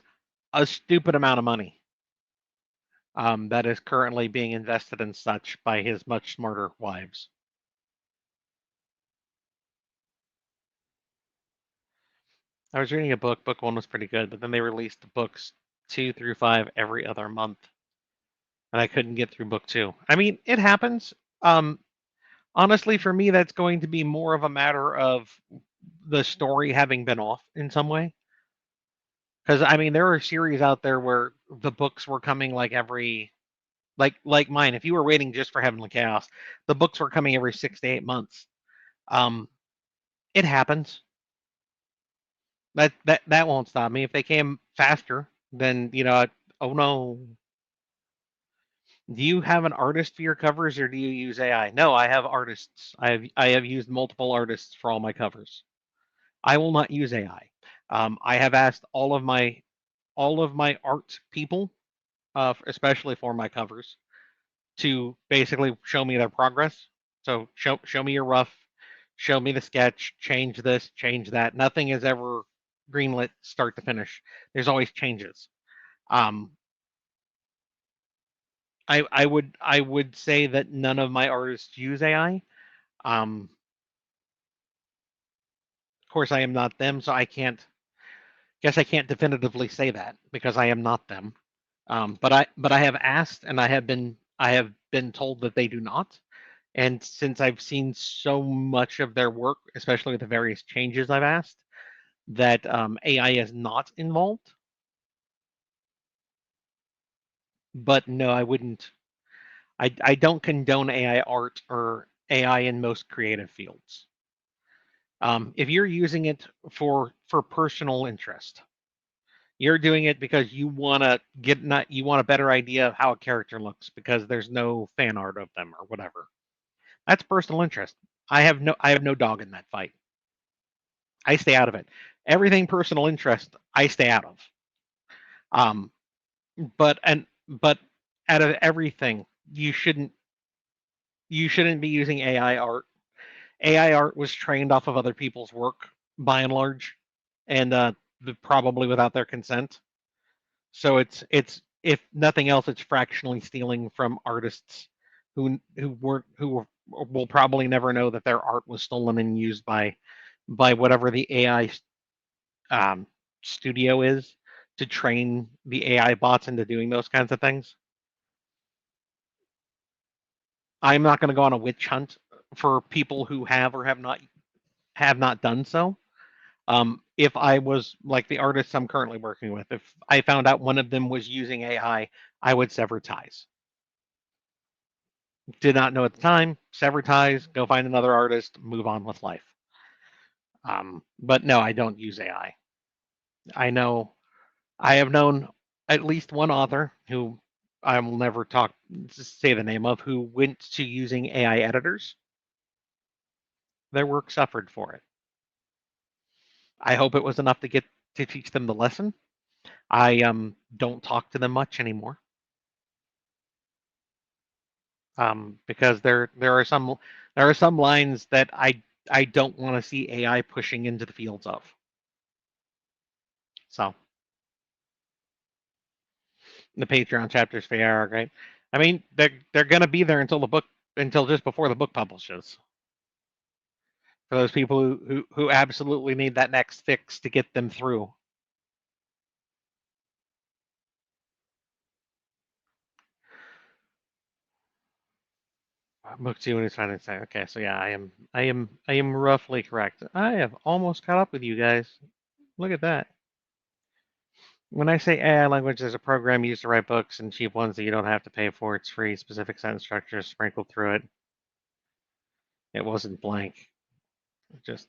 a stupid amount of money that is currently being invested in such by his much smarter wives. I was reading a book. Book one was pretty good, but then they released books 2 through 5 every other month, and I couldn't get through book two. I mean, it happens. Um, Honestly, for me, that's going to be more of a matter of the story having been off in some way. Because I mean, there are series out there where the books were coming like every like mine. If you were waiting just for Heavenly Chaos, the books were coming every 6 to 8 months. Um, it happens. That won't stop me. If they came faster, then oh no. Do you have an artist for your covers, or do you use AI? No, I have artists. I have used multiple artists for all my covers. I will not use AI. I have asked all of my art people, especially for my covers, to basically show me their progress. So show me your rough, show me the sketch, change this, change that. Nothing is ever greenlit start to finish. There's always changes. Um, I would say that none of my artists use AI. Of course, I am not them, so I can't definitively say that because I am not them. But I have asked, and I have been told that they do not. And since I've seen so much of their work, especially with the various changes I've asked, that AI is not involved. But no, I wouldn't. I don't condone AI art or AI in most creative fields. If you're using it for personal interest, you're doing it because you want to get not you want a better idea of how a character looks because there's no fan art of them or whatever. That's personal interest. I have no dog in that fight. I stay out of it. Everything personal interest, I stay out of. Um, but out of everything, you shouldn't be using AI art. AI art was trained off of other people's work by and large, and probably without their consent. So it's if nothing else, it's fractionally stealing from artists who will probably never know that their art was stolen and used by whatever the AI um, studio is to train the AI bots into doing those kinds of things. I'm not going to go on a witch hunt for people who have or have not done so. If I was like the artists I'm currently working with, if I found out one of them was using I would sever ties. Did not know at the time, sever ties, go find another artist, move on with life. But no, I don't use AI. I have known at least one author who I will never say the name of, who went to using AI editors. Their work suffered for it. I hope it was enough to teach them the lesson. I don't talk to them much anymore because there are There are some lines that I don't want to see AI pushing into the fields of. So the Patreon chapters for AR, right? I mean, they're gonna be there until just before the book publishes. For those people who absolutely need that next fix to get them through. Book two when he's trying to say, okay, so yeah, I am roughly correct. I have almost caught up with you guys. Look at that. When I say AI language, there's a program used to write books and cheap ones that you don't have to pay for. It's free, specific sentence structures sprinkled through it. It wasn't blank, just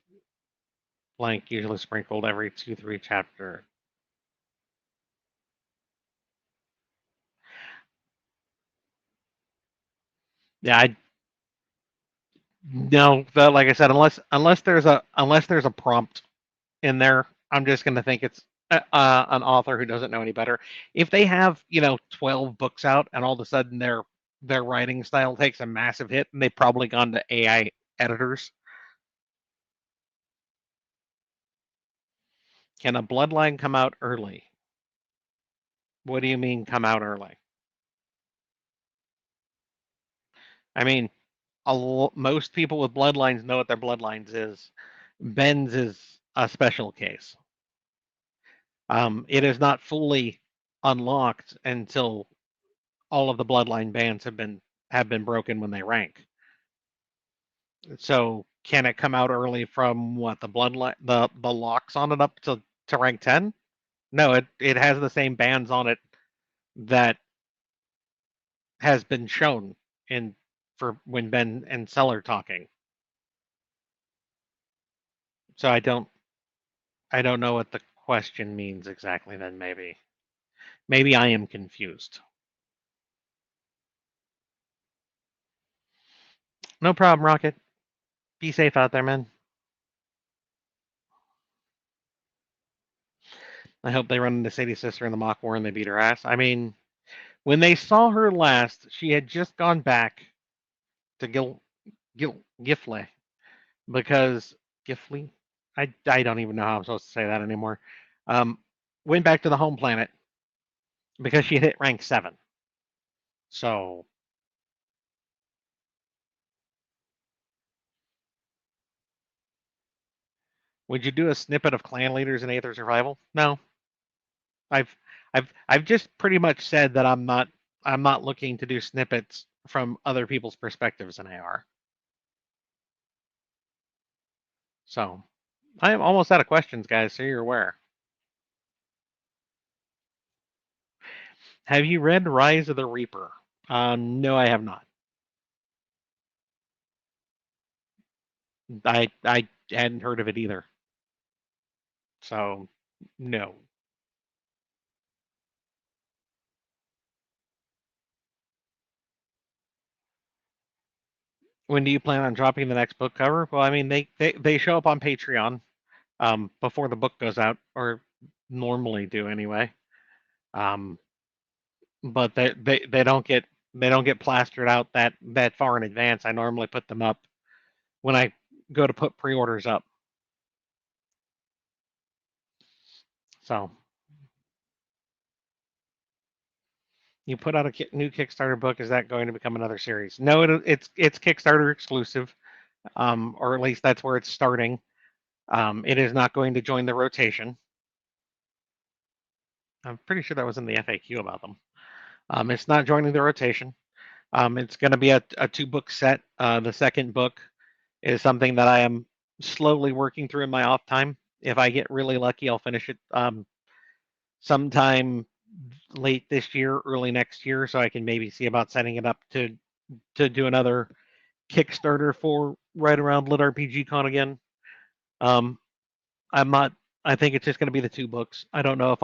blank, usually sprinkled every 2-3 chapter. Yeah, I no, like I said, unless there's a prompt in there, I'm just going to think it's an author who doesn't know any better. If they have 12 books out and all of a sudden their writing style takes a massive hit, and they've probably gone to AI editors. Can a Bloodline come out early? What do you mean come out early? I mean, most people with Bloodlines know what their Bloodlines is. Ben's is a special case. It is not fully unlocked until all of the Bloodline bands have been broken when they rank. So can it come out early from what the bloodline the locks on it up to rank 10? No, it has the same bands on it that has been shown in for when Ben and Cell are talking. So I don't know what the question means exactly then maybe I am confused. No problem, Rocket. Be safe out there, man. I hope they run into Sadie's sister in the mock war and they beat her ass. I mean, when they saw her last, she had just gone back to Gifle because Gifley, I don't even know how I'm supposed to say that anymore. Um, Went back to the home planet because she had hit rank 7. So would you do a snippet of clan leaders in Aether Survival? No. I've I've just pretty much said that I'm not looking to do snippets from other people's perspectives in AR. So I am almost out of questions, guys, so you're aware. Have you read Rise of the Reaper? No, I have not. I hadn't heard of it either. So no. When do you plan on dropping the next book cover? Well, I mean, they show up on Patreon before the book goes out, or normally do anyway. Um, but they don't get plastered out that far in advance. I normally put them up when I go to put pre-orders up. So you put out a new Kickstarter book. Is that going to become another series? No, it's Kickstarter exclusive, or at least that's where it's starting. It is not going to join the rotation. I'm pretty sure that was in the FAQ about them. It's not joining the rotation. It's going to be a 2-book set. The second book is something that I am slowly working through in my off time. If I get really lucky, I'll finish it sometime late this year, early next year, so I can maybe see about setting it up to do another Kickstarter for right around Lit RPG Con again. Um, I'm not. I think it's just going to be the 2 books. I don't know if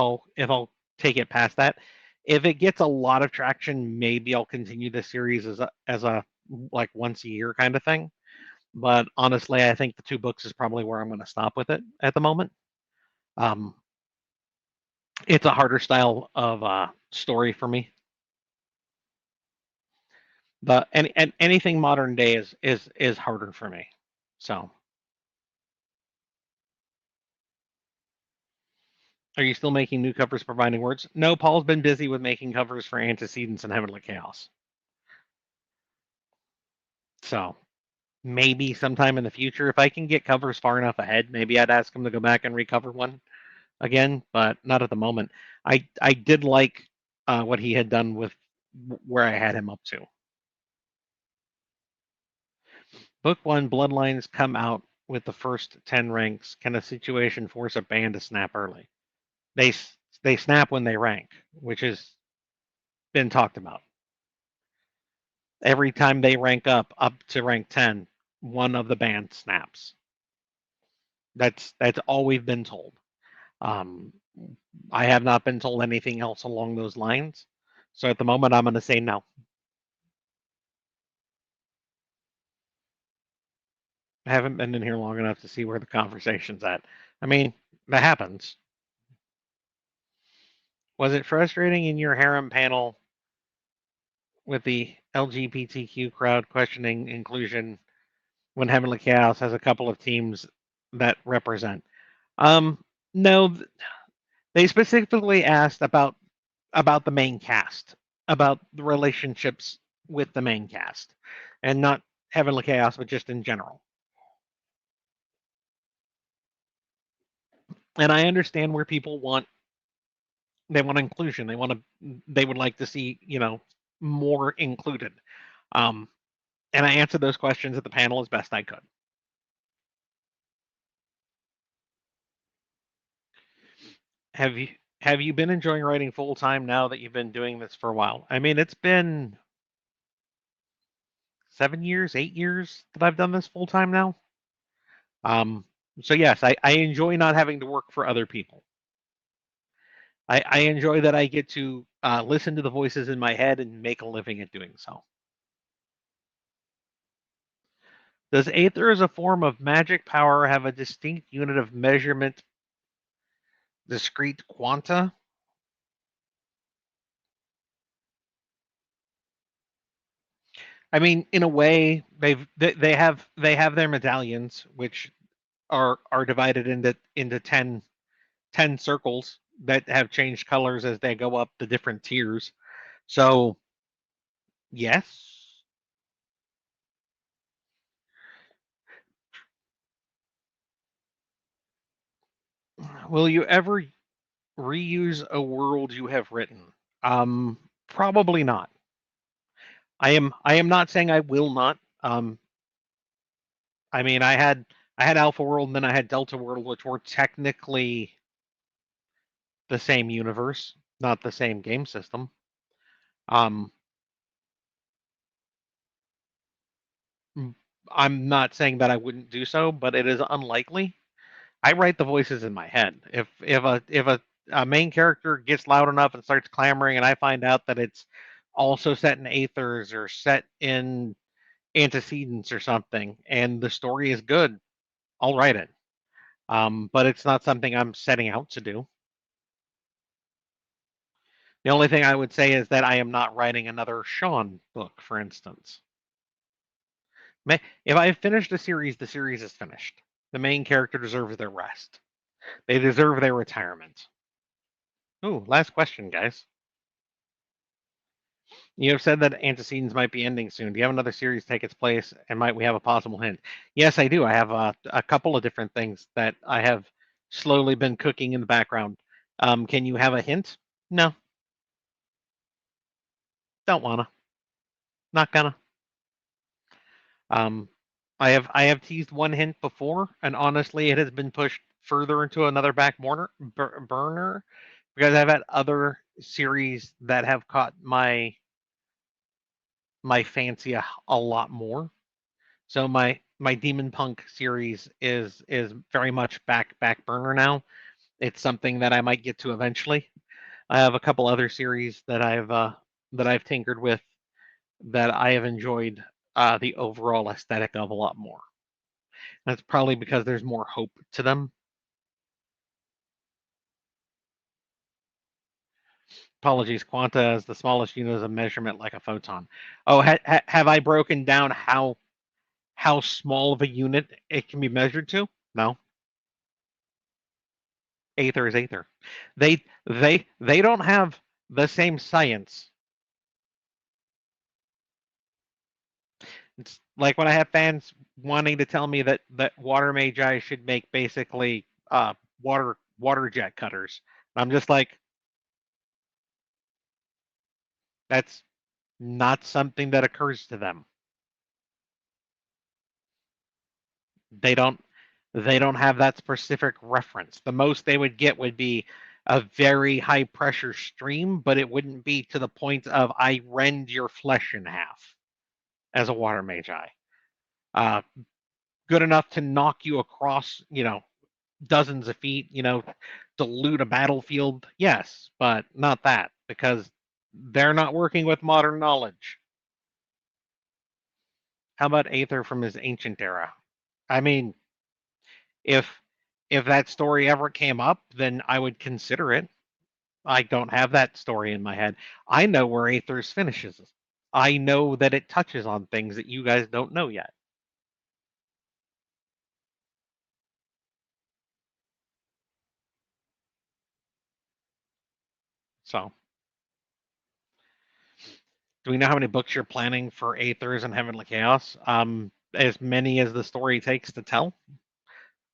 I'll take it past that. If it gets a lot of traction, maybe I'll continue the series as a like once a year kind of thing. But honestly, I think the 2 books is probably where I'm going to stop with it at the moment. Um, it's a harder style of story for me. And anything modern day is harder for me. So, are you still making new covers for Binding Words? No, Paul's been busy with making covers for Antecedents and Heavenly Chaos. So, maybe sometime in the future, if I can get covers far enough ahead, maybe I'd ask him to go back and recover one again, but not at the moment. I did like what he had done with where I had him up to. Book one, Bloodlines come out with the first 10 ranks. Can a situation force a band to snap early? They they snap when they rank, which has been talked about. Every time they rank up to rank 10, one of the band snaps. That's all we've been told. Um, I have not been told anything else along those lines. So at the moment, I'm going to say no. I haven't been in here long enough to see where the conversation's at. I mean, that happens. Was it frustrating in your harem panel with the LGBTQ crowd questioning inclusion when Heavenly Chaos has a couple of teams that represent? Um, no, they specifically asked about the main cast, about the relationships with the main cast, and not Heavenly Chaos, but just in general. And I understand where people want inclusion. They would like to see more included. Um, and I answered those questions at the panel as best I could. Have you have you been enjoying writing full time now that you've been doing this for a while? I mean, it's been 7 years, 8 years that I've done this full time now. Um, so yes, I enjoy not having to work for other people. I enjoy that I get to listen to the voices in my head and make a living at doing so. Does Aether as a form of magic power have a distinct unit of measurement, discrete quanta? I mean, in a way, they have their medallions, which are divided into 10 circles that have changed colors as they go up the different tiers. So yes. Will you ever reuse a world you have written? Probably not. I am not saying I will not. I mean, I had Alpha World and then I had Delta World, which were technically the same universe, not the same game system. Um, I'm not saying that I wouldn't do so, but it is unlikely. I write the voices in my head. If a main character gets loud enough and starts clamoring, and I find out that it's also set in Aethers or set in Antecedents or something, and the story is good, I'll write it. But it's not something I'm setting out to do. The only thing I would say is that I am not writing another Sean book, for instance. If I have finished a series, the series is finished. The main character deserves their rest. They deserve their retirement. Ooh, last question, guys. You have said that Antecedents might be ending soon. Do you have another series take its place, and might we have a possible hint? Yes, I do. I have a couple of different things that I have slowly been cooking in the background. Can you have a hint? No, don't wanna. Not gonna. Um, I have teased one hint before, and honestly, it has been pushed further into another back burner because I've had other series that have caught my fancy a lot more. So my Demon Punk series is very much back burner now. It's something that I might get to eventually. I have a couple other series that I've tinkered with that I have enjoyed the overall aesthetic of a lot more. That's probably because there's more hope to them. Apologies, quanta is the smallest unit of measurement, like a photon. Oh, have I broken down how small of a unit it can be measured to? No. Aether is aether. They don't have the same science. It's like when I have fans wanting to tell me that water magi should make basically water jet cutters. I'm just like, that's not something that occurs to them. They don't they don't have that specific reference. The most they would get would be a very high pressure stream, but it wouldn't be to the point of I rend your flesh in half as a water magi. Uh, Good enough to knock you across, dozens of feet, dilute a battlefield. Yes, but not that because they're not working with modern knowledge. How about Aether from his ancient era? I mean, if if that story ever came up, then I would consider it. I don't have that story in my head. I know where Aether's finishes. I know that it touches on things that you guys don't know yet. So, do we know how many books you're planning for Aethers and Heavenly Chaos? As many as the story takes to tell.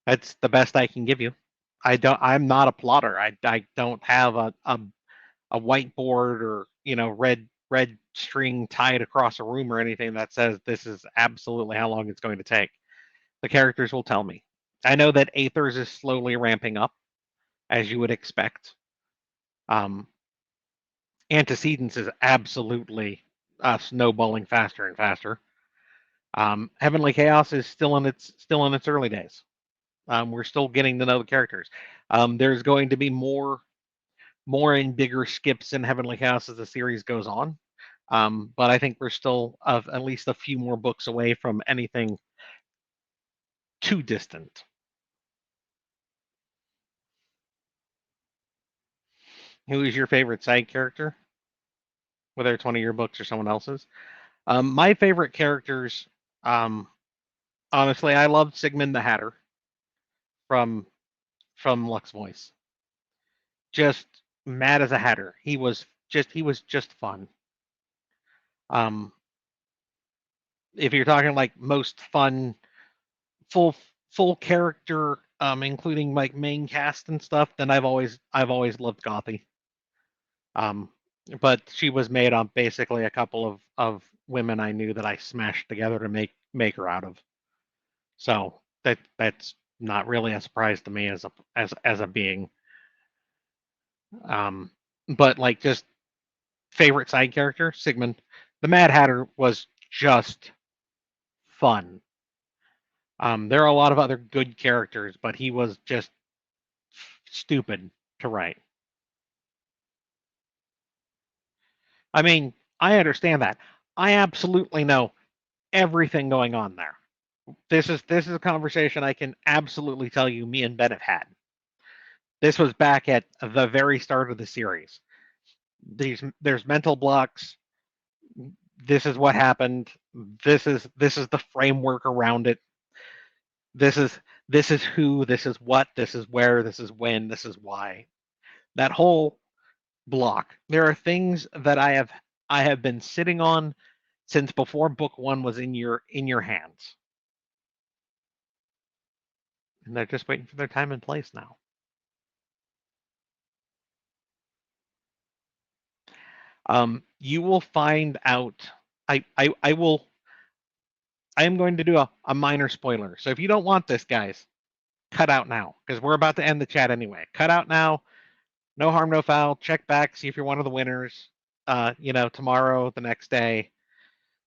That's the best I can give you. I'm not a plotter. I don't have a whiteboard or red string tied across a room or anything that says this is absolutely how long it's going to take. The characters will tell me. I know that Aethers is slowly ramping up, as you would expect. Um, Antecedents is absolutely snowballing faster and faster. Heavenly Chaos is still in its early days. We're still getting to know the characters. There's going to be more and bigger skips in Heavenly Chaos as the series goes on. But I think we're still of at least a few more books away from anything too distant. Who is your favorite side character? Whether it's one of your books or someone else's. My favorite characters, um, honestly, I loved Sigmund the Hatter from Lux Voice. Just mad as a hatter. He was just fun. Um, if you're talking like most fun, full full character, including like main cast and stuff, then I've always loved Gothy. Um, but she was made on basically a couple of women I knew that I smashed together to make her out of. So that's not really a surprise to me as a being. Um, but like just favorite side character, Sigmund. The Mad Hatter was just fun. There are a lot of other good characters, but he was just stupid to write. I mean, I understand that. I absolutely know everything going on there. This is a conversation I can absolutely tell you me and Ben have had. This was back at the very start of the series. There's mental blocks. This is what happened. This is the framework around it. This is who, this is what, this is where, this is when, this is why. That whole block. There are things that I have been sitting on since before book one was in your hands. And they're just waiting for their time and place now. You will find out. I am going to do a minor spoiler. So if you don't want this, guys, cut out now because we're about to end the chat anyway. Cut out now. No harm, no foul. Check back, see if you're one of the winners. Tomorrow, the next day,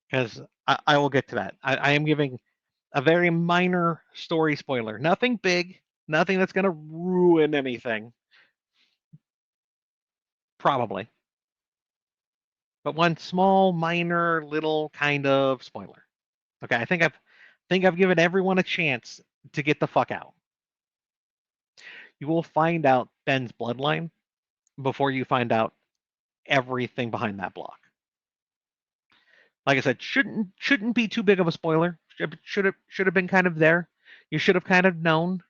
because I will get to that. I am giving a very minor story spoiler. Nothing big. Nothing that's going to ruin anything. Probably. But one small, minor, little kind of spoiler. Okay, I think I've given everyone a chance to get the fuck out. You will find out Ben's bloodline before you find out everything behind that block. Like I said, shouldn't be too big of a spoiler. Should have been kind of there. You should have kind of known.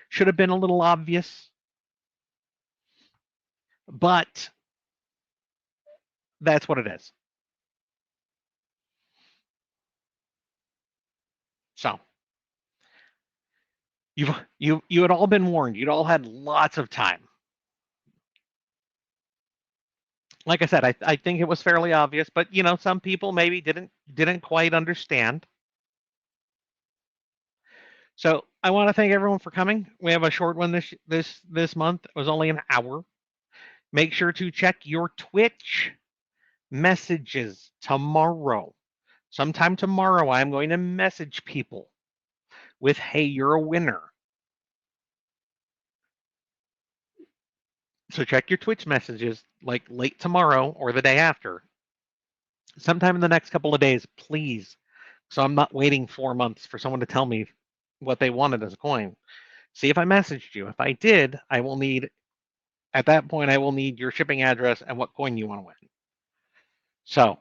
Should have been a little obvious. But that's what it is. So you had all been warned. You'd all had lots of time. Like I said, I think it was fairly obvious, but some people maybe didn't quite understand. So I want to thank everyone for coming. We have a short one this month. It was only an hour. Make sure to check your Twitch messages tomorrow. Sometime tomorrow, I'm going to message people with, hey, you're a winner. So check your Twitch messages like late tomorrow or the day after. Sometime in the next couple of days, please. So I'm not waiting 4 months for someone to tell me what they wanted as a coin. See if I messaged you. If I did, at that point, I will need your shipping address and what coin you want to win. So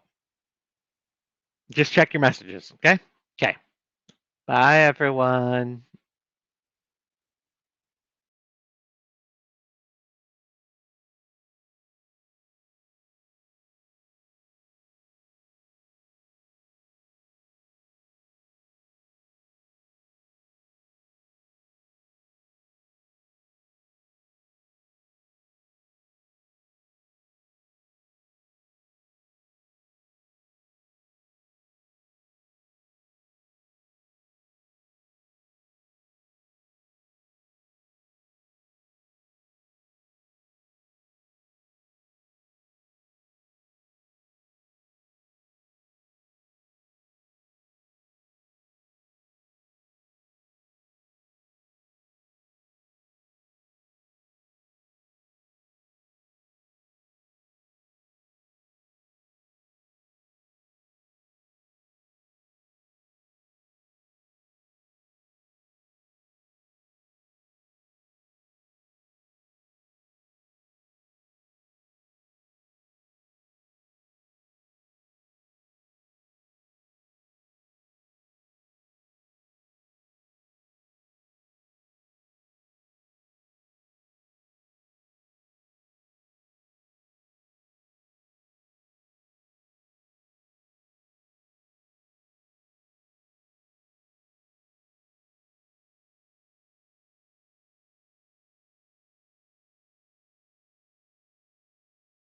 just check your messages, okay? Okay. Bye, everyone.